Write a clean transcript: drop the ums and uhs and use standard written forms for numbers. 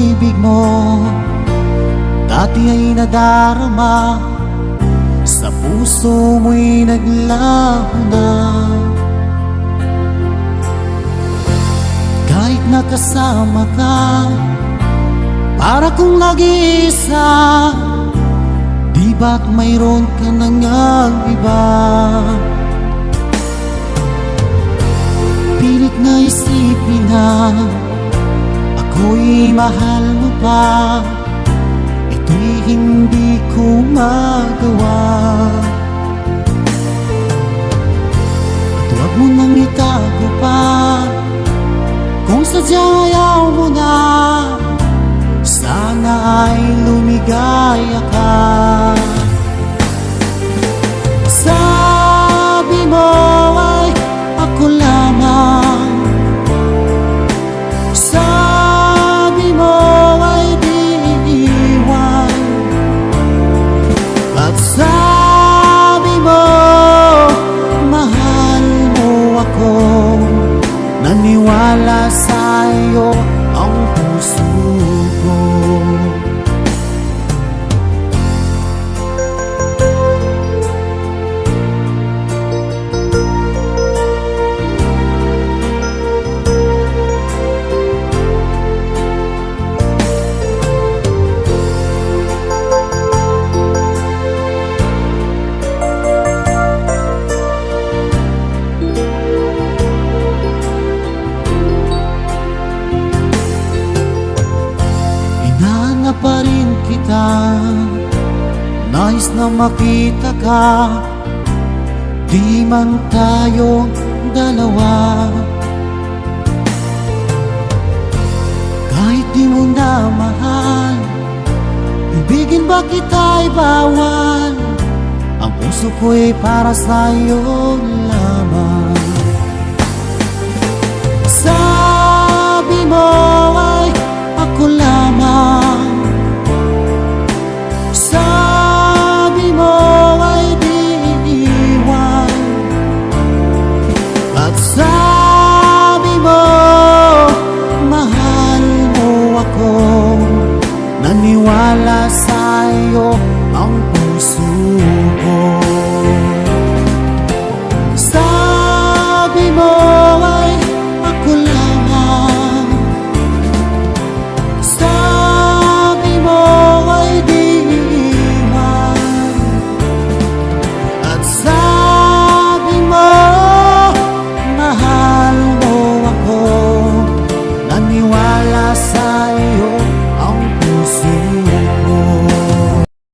pag-ibig mo dati ay nadarama, sa puso mo'y naglaho na. Kahit nakasama ka, para kong nag-iisa, di ba't mayroon ka nang iba? Pilit na isipin na ako'y mahal mo pa, ito'y hindi ko magawa. At huwag mo nang itago pa, kung sadyang ayaw mo na, sana ay lumigaya ka. Sabi mo ay ako lamang, sabi mo ay di iiwan, at sabi mo mahal mo ako. Naniwala sa'yo ang puso ko. Pa rin kita, nais na makita ka, di man tayong dalawa. Kahit di mo na mahal, ibigin ba kita'y bawal? Ang puso ko'y para sa'yo lamang. Sabi mo ay ako lamang, sabi mo ay di iiwan, at sabi mo mahal mo ako. Naniwala sa'yo